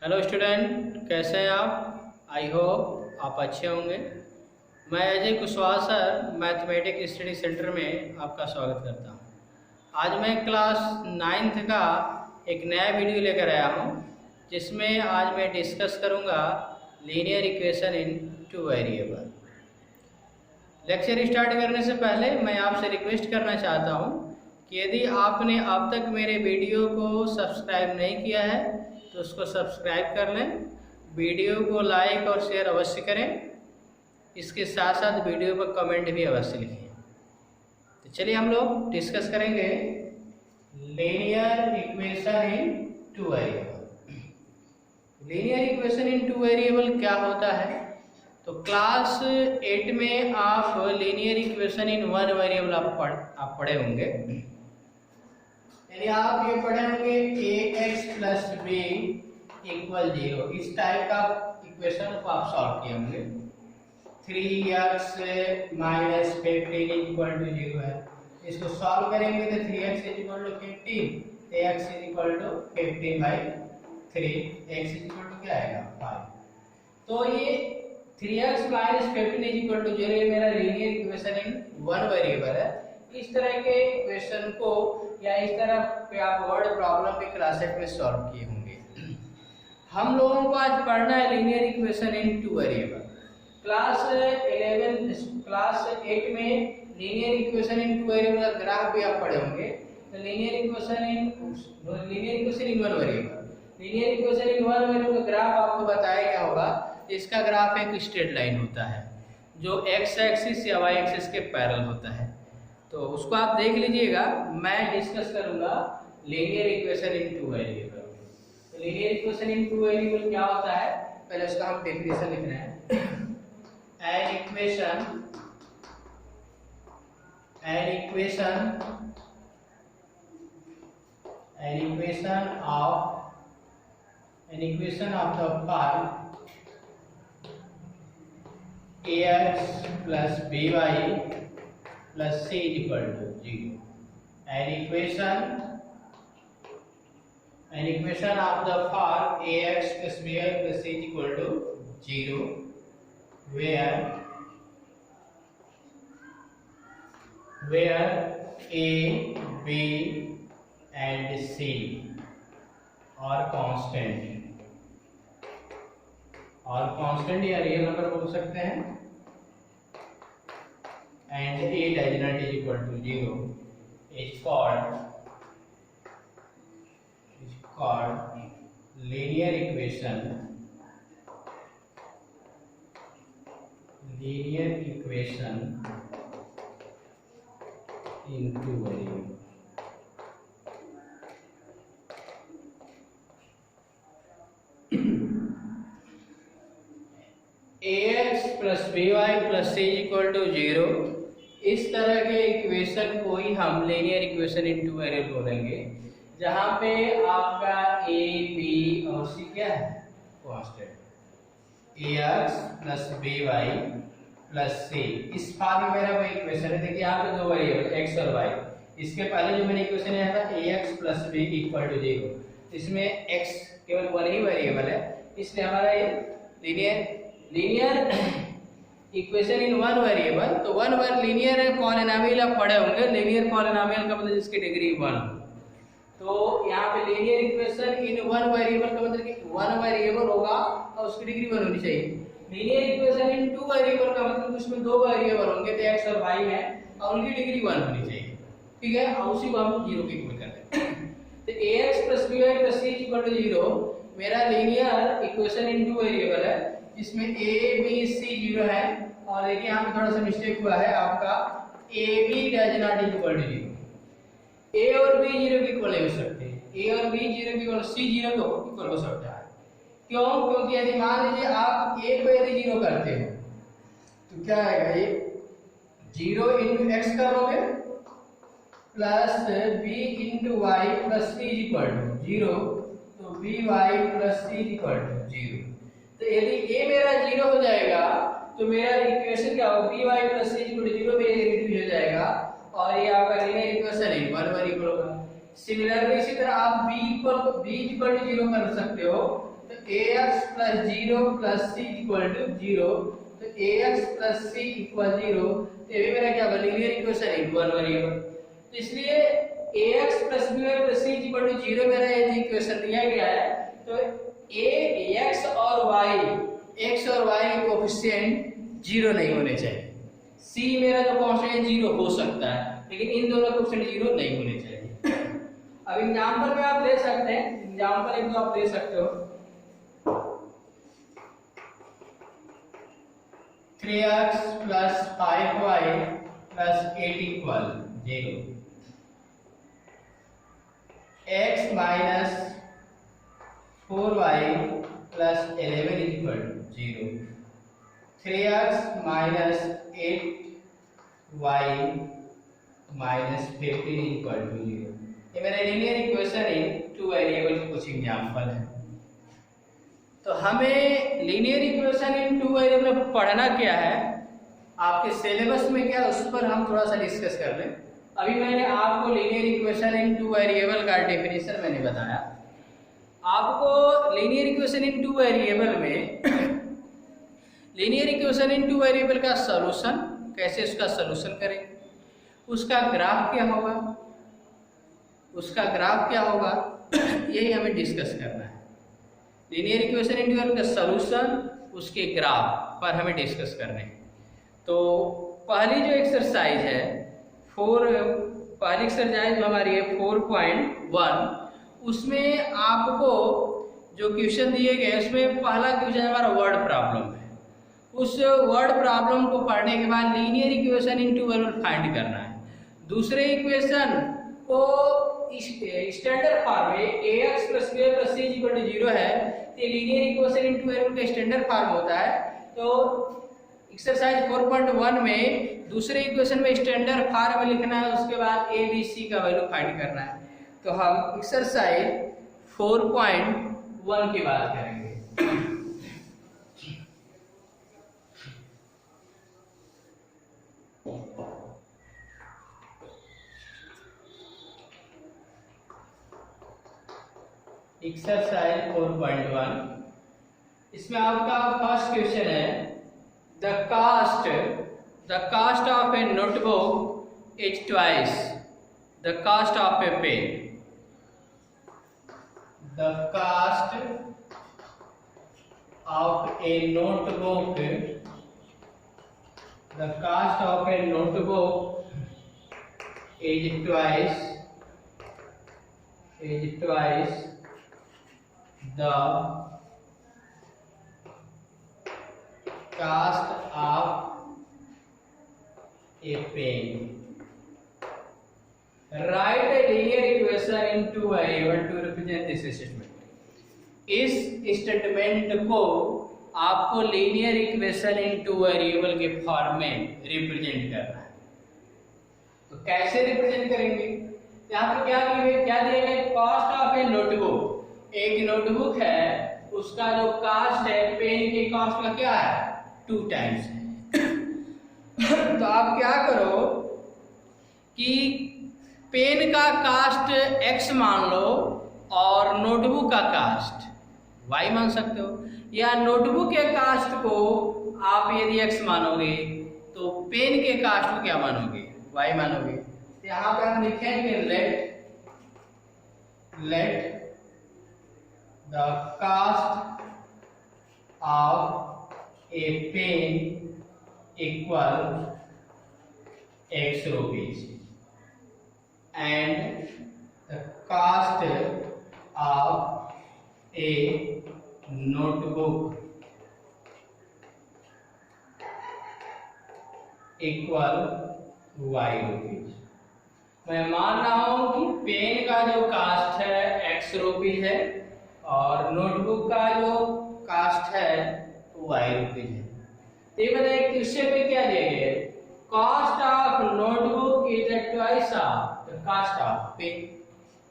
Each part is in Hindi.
हेलो स्टूडेंट, कैसे हैं आप? आई होप आप अच्छे होंगे। मैं Ajay Kushwaha sir mathematics study centre में आपका स्वागत करता हूं। आज मैं क्लास 9th का एक नया वीडियो लेकर आया हूं, जिसमें आज मैं डिस्कस करूंगा linear equation in two variable. Lecture start करने से पहले मैं आपसे रिक्वेस्ट करना चाहता हूं कि यदि आपने अब तक मेरे वीडियो को सब्सक्राइब नहीं किया है तो उसको सब्सक्राइब कर लें। वीडियो को लाइक और शेयर अवश्य करें। इसके साथ साथ वीडियो पर कमेंट भी अवश्य लिखें। तो चलिए हम लोग डिस्कस करेंगे linear equation in two variable. Linear equation in two variable क्या होता है? तो क्लास 8 में आप linear equation in one variable आप पढ़े होंगे। यानी आप ये पढ़े होंगे ax प्लस बी इक्वल 0। इस टाइप का इक्वेशन को आप सॉल्व किए होंगे। 3x माइनस 15 इक्वल टू 0 है। इसको सॉल्व करेंगे तो 3x equal to 15, x equal to 15/3, x equal to क्या आएगा 5। तो ये 3x माइनस 15 इक्वल टू 0 ये मेरा linear equation in one variable है। इस तरह के इक्वेशन को या इस तरह पे आप वर्ड प्रॉब्लम भी क्लास 8 में सॉल्व किए होंगे। हम लोगों को आज पढ़ना है linear equation in two variable. Class 8 में linear equation in two variable का ग्राफ भी आप पढ़े होंगे। तो linear equation in one variable, linear equation in one variable का ग्राफ आपको बताया क्या होगा। इसका ग्राफ एक स्ट्रेट लाइन होता है जो एक्स एक्सिस या वाई एक्सिस के पैरेलल होता है। तो उसको आप देख लीजिएगा। मैं डिस्कस करूंगा linear equation in two variable. तो linear equation in two variable क्या होता है, पहले उसका हम डेफिनेशन लिख रहे हैं। An equation of the form ax plus by plus c is equal to 0. An equation of the form ax plus by plus c is equal to 0, where a, b and c are constant या रियल नंबर बोल सकते हैं, and a does not is equal to 0 is called linear equation in two variables. ax plus by plus c equal to 0, इस तरह के इक्वेशन को ही हम linear equation in two variable बोलेंगे, जहां पे आपका a, b और c क्या है constant. ax plus by plus c इस फॉर्म में मेरा वही इक्वेशन है। देखिए यहाँ पे दो वेरिएबल x और y। इसके पहले जो मैंने इक्वेशन आया था ax plus b equal to 0, इसमें x केवल वन ही वेरिएबल है, इसलिए हमारा ये linear equation in one variable. तो वन बार लीनियर पॉलिनोमियल आप पढ़े होंगे। लीनियर पॉलिनोमियल का मतलब जिसकी डिग्री 1। तो यहाँ पे linear equation in one variable का मतलब कि वन वेरिएबल होगा और उसकी डिग्री 1 होनी चाहिए। Linear equation in two variable का मतलब उसमें दो वेरिएबल होंगे, तो x और y है और उनकी डिग्री 1 होनी चाहिए। ठीक है, और उसी को हम 0 के इक्वल करते हैं। तो ax plus by plus c equal to 0 मेरा linear equation in two variable है, इसमें a b c 0 है। और देखिए यहाँ पे थोड़ा सा मिस्टेक हुआ है आपका, a b does not equal to 0। a और b 0 के इक्वल नहीं हो सकते, a और b 0 के इक्वल, c 0 के इक्वल हो सकता है। क्यों? क्योंकि यदि मान लीजिए आप a को यदि 0 करते हो तो क्या आएगा, ये 0 into x करोगे plus b into y plus c equal to 0, तो by plus c equal to 0। तो यदि a मेरा 0 हो जाएगा तो मेरा इक्वेशन क्या होगा, by plus c equal to 0 पे रिड्यूस हो जाएगा और ये आपका लीनियर इक्वेशन है 1 इक्वल होगा। सिमिलरली इसी तरह आप b इक्वल टू 0 कर सकते हो। तो ax plus 0 plus c equal to 0, तो ax plus c equal 0, तो ये भी मेरा क्या होगा, लीनियर इक्वेशन है, वन वेरिएबल। तो इसलिए ax plus by plus c equal to 0 मेरा ये इक्वेशन दिया गया है। तो x और y के कोएफिशिएंट 0 नहीं होने चाहिए। c मेरा जो कांस्टेंट है 0 हो सकता है, लेकिन इन दोनों कोएफिशिएंट 0 नहीं होने चाहिए। अब एग्जांपल में आप ले सकते हैं, एग्जांपल एक दो आप ले सकते हो। 3x plus 5y plus 8 equal 0, x minus 4y plus 11 equal 0, 3x minus 8y minus 15 equal to 0। ये मेरा linear equation in two variable की कुछ एग्जांपल है। तो हमें linear equation in two variable में पढ़ना क्या है, आपके सिलेबस में क्या, उस पर हम थोड़ा सा डिस्कस कर लें। अभी मैंने आपको linear equation in two variable का डेफिनेशन मैंने बताया। आपको linear equation in two variable में linear equation in two variable का सॉल्यूशन कैसे, उसका सॉल्यूशन करें, उसका ग्राफ क्या होगा, यही हमें डिस्कस करना है। Linear equation in two variable का सॉल्यूशन, उसके ग्राफ पर हमें डिस्कस करने हैं। तो पहली जो एक्सरसाइज है पहली एक्सरसाइज हमारी है 4.1, उसमें आपको जो क्वेश्चन दिए गए उसमें पहला क्वेश्चन हमारा वर्ड प्रॉब्लम है। उस वर्ड प्रॉब्लम को पढ़ने के बाद linear equation in two variable find करना है। दूसरे इक्वेशन को स्टैंडर्ड फॉर्म में ax plus b plus c equal to 0 है, तो linear equation in two variable का स्टैंडर्ड फॉर्म होता है। तो एक्सरसाइज 4.1 में दूसरे इक्वेशन में स्टैंडर्ड फॉर्म में लिखना है, उसके बाद a b c का वैल्यू फाइंड करना है। तो हम एक्सरसाइज 4.1 की बात करेंगे। एक्सरसाइज 4.1, इसमें आपका फर्स्ट क्वेश्चन है the cost of a notebook is twice the cost of a pen. The cost of a notebook is twice the cost of a pen. Write a linear equation in two variables to represent this statement. इस स्टेटमेंट को आपको linear equation in two variable के फॉर्म में रिप्रेजेंट करना है। तो कैसे रिप्रेजेंट करेंगे, यहाँ पे क्या दिया गया, कॉस्ट ऑफ ए नोटबुक, एक नोटबुक है, उसका जो कास्ट है पेन के कास्ट का क्या है 2 टाइम्स है। तो आप क्या करो कि पेन का कास्ट x मान लो और नोटबुक का कास्ट y मान सकते हो, या नोटबुक के कास्ट को आप यदि x मानोगे तो पेन के कास्ट को क्या मानोगे, y मानोगे। तो यहाँ पे हम लिखेंगे late the cost of a pen equal x rupees and the cost of a notebook equal y rupees। मैं मान रहा हूं कि पेन का जो कास्ट है x रुपीज है और नोटबुक का जो कास्ट है y रुपीज है। तो ये बताइए क्वेश्चन में क्या दिया गया है, cost of notebook is twice of the cost of pen.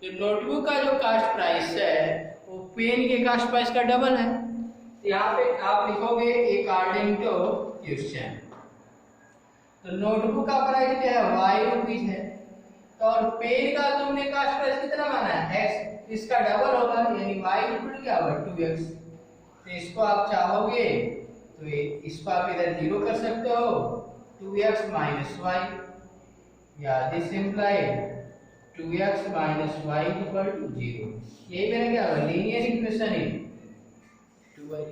तो नोटबुक का जो कास्ट प्राइस है वो पेन के कास्ट प्राइस का डबल है। तो यहाँ पे आप लिखोगे अकॉर्डिंग टू क्वेश्चन। तो नोटबुक का प्राइस क्या है y रुपीज है, तो और पेन का तुमने कास्ट प्राइस कितना माना है x, इसका डबल होगा यानी y इक्वल क्या होगा 2x। तो इसको आप चाहोगे तो इसको आप इधर 0 कर सकते हो, 2x - y, या दिस इम्प्लाई 2x - y = 0। यही मेरा क्या होगा, लीनियर इक्वेशन है 2y।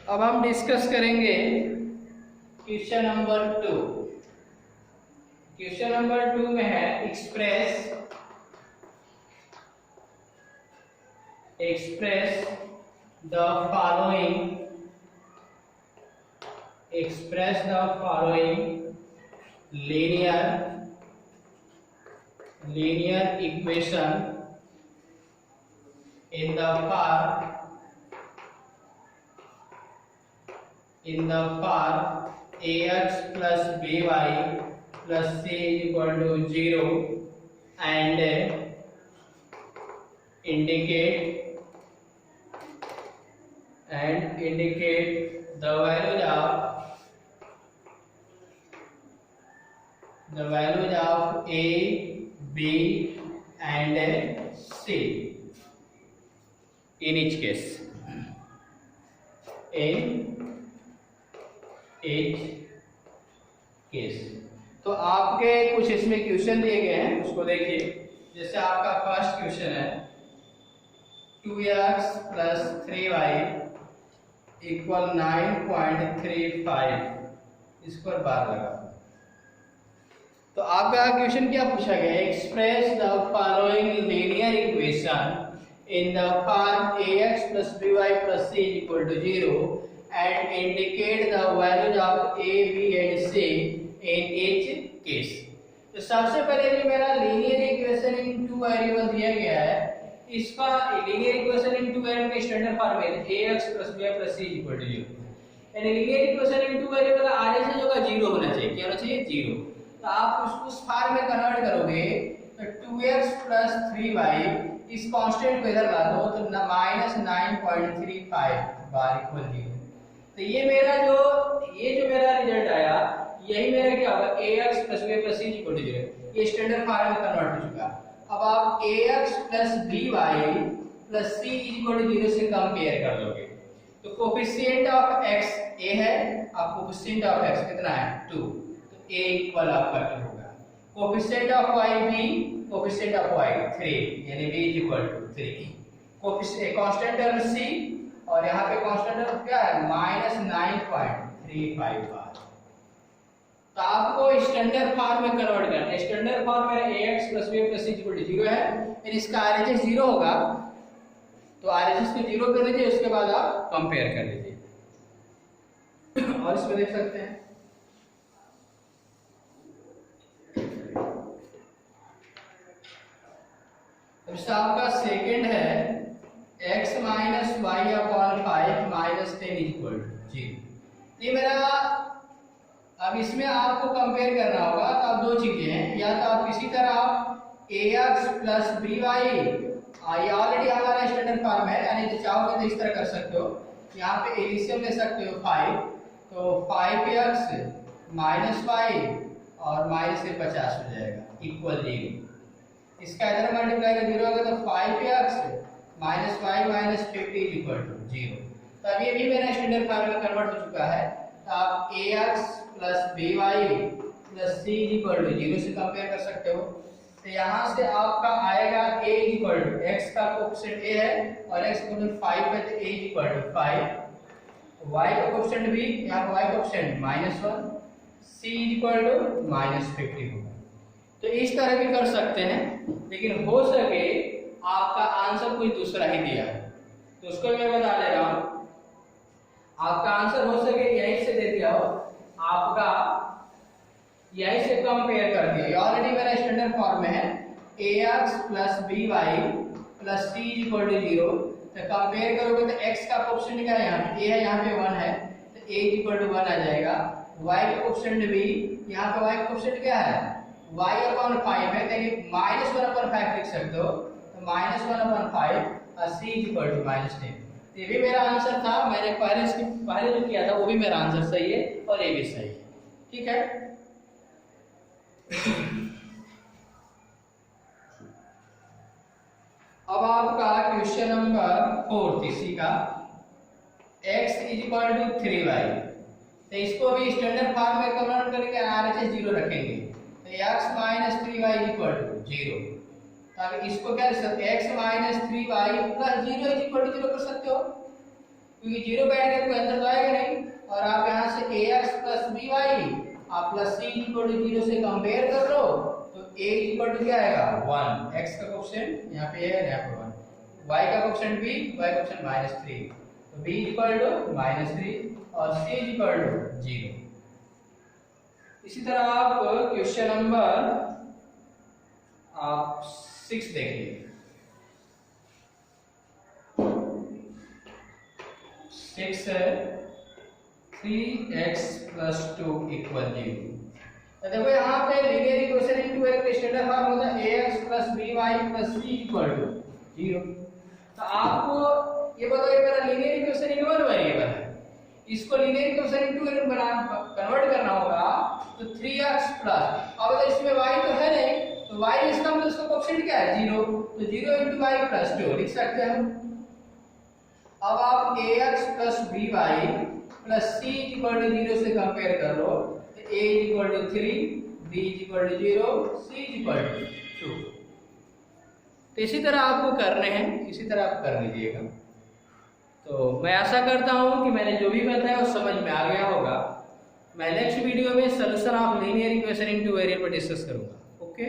अब हम डिस्कस करेंगे क्वेश्चन नंबर 2। क्वेश्चन नंबर 2 में है express the following linear equation in the form ax plus by plus c = 0 and indicate the values of a, b and c in each case. तो आपके कुछ इसमें क्वेश्चन दिए गए हैं, उसको देखिए। जैसे आपका फर्स्ट क्वेश्चन है 2x + 3y = 9.35, इस पर बार लगा। तो आपका क्वेश्चन क्या पूछा गया, express the following linear equation in the form ax plus by plus c = 0 and indicate the values of a, b and c in each case। तो सबसे पहले जो मेरा linear equation in two variable दिया गया है, इसका linear equation in two variable का स्टैंडर्ड फॉर्म है ax plus by plus c = 0। यानी linear equation in two variable का आरएचएस जो का 0 होना चाहिए। क्या होना चाहिए, 0। तो आप उसको उस फॉर्म में कन्वर्ट करोगे तो 2x plus 3y इस कांस्टेंट को इधर ला दो तो -9.35 बार = 0। तो ये जो मेरा रिजल्ट आया, यही मेरा क्या होगा, ax plus by plus c = 0। ये स्टैंडर्ड फॉर्म में कन्वर्ट हो चुका। अब आप ax plus by plus c = 0 से कंपेयर कर दोगे तो कोफिशिएंट ऑफ x a है, अब कोफिशिएंट ऑफ x कितना है, 2, तो a इक्वल आपका 2 होगा। Coefficient of y b, coefficient of y 3, यानी b = 3। Coefficient constant term c और यहाँ पे कांस्टेंट टर्म क्या है, -9.35 बार। तो आपको स्टैंडर्ड फॉर्म में कन्वर्ट करना है। स्टैंडर्ड फॉर्म में ax plus b plus c = 0 है, फिर इसका RHS 0 होगा, तो RHS को 0 कर लीजिए, उसके बाद आप कंपेयर कर लीजिए। और इसमें देख सकते हैं आपका सेकंड है x - y/5 - 10 = 0। ये मेरा, अब इसमें आपको कंपेयर करना होगा। तो अब दो चीजें हैं, या तो आप किसी तरह आप ax plus by, ये ऑलरेडी हमारा स्टैंडर्ड फॉर्म है, यानी तो चाहोगे तो इस तरह कर सकते हो। यहाँ पे एलसीएम ले सकते हो 5, तो 5x - 5 और माइनस से 50 हो जाएगा = 0। इसका इधर मल्टीप्लाई कर 0 होगा तो 5x - 5 - 50 = 0। तो अब ये भी मेरा स्टैंडर्ड फॉर्म में कन्वर्ट हो चुका है। तो आप ax plus by plus c = 0 से कंपेयर कर सकते हो। तो यहाँ से आपका आएगा a = x का कोएफिशिएंट a है और x = 5 है, तो a = 5। y का कोएफिशिएंट भी, यहाँ y का कोएफिशिएंट -1, c = -50 होगा। तो इस तरह भी कर सकते हैं, लेकिन हो सके आपका आंसर कोई दूसरा ही दिया है, तो उसको मैं बता दे रहा हूं। आपका आंसर हो सके यही से दे दिया हो, आपका यही से कंपेयर कर दिया। ऑलरेडी मेरा स्टैंडर्ड फॉर्म में है ax plus by plus c = 0। तो कंपेयर करोगे तो x का कोएफिशिएंट क्या है, यहाँ पे a है, यहाँ पे 1 है, तो a = 1 आ जाएगा। y का कोएफिशिएंट भी, यहाँ पे y का कोएफिशिएंट क्या है, y/5 है, यानी -1/5 लिख सकते हो, तो -1/5 और c = -10। ये भी मेरा आंसर था। मैंने पहले जो किया था वो भी मेरा आंसर सही है और ये भी सही है। ठीक है। अब आपका क्वेश्चन नंबर 4 इसी का x इक्वल टू 3y, तो इसको भी स्टैंडर्ड फॉर्म में कन्वर्ट करके RHS 0 रखेंगे, तो x minus 3y equal to 0। अब इसको क्या लिख सकते हैं, x minus 3y plus 0 equal to 0 कर सकते हो, क्योंकि 0 पे ऐड करके अंदर तो आएगा नहीं। और आप यहाँ से ax प्लस by आप प्लस c इक्वल टू 0 से कंपेयर कर लो, तो a इक्वल टू क्या आएगा 1, x का कोएफिशिएंट यहाँ पे है, यहाँ पे 1, y का कोएफिशिएंट b, y का कोएफिशिएंट -3, तो b इक्वल टू -3 और c इक्वल टू 0। इसी तरह आप क्वेश्चन नंबर आप 6 देखिए, 6 है 3x प्लस 2 इक्वल 0। तो देखो यहाँ पे लीनियर इक्वेशन इनटू एक स्टैंडर्ड फॉर्म होता है ax plus by plus c equal to 0। तो आपको ये बताओ, ये मेरा linear equation in one variable है, इसको लीनियर इक्वेशन इनटू n बना कन्वर्ट करना होगा, तो 3x प्लस, अब तो इसमें y तो है नहीं, तो y इसका मतलब इसका कोएफिशिएंट क्या है 0, तो 0 into y प्लस 2 लिख सकते हैं हम। अब आप ax plus by plus c equal to 0 से कंपेयर कर लो, तो a equal to 3, b equal to 0, c equal to 2। तो इसी तरह आपको करने हैं, इसी तरह आप कर लीजिएगा। तो मैं आशा करता हूं कि मैंने जो भी बताया वो समझ में आ गया होगा। मैं नेक्स्ट वीडियो में solution of linear equation into variable पर डिस्कस करूंगा। ओके।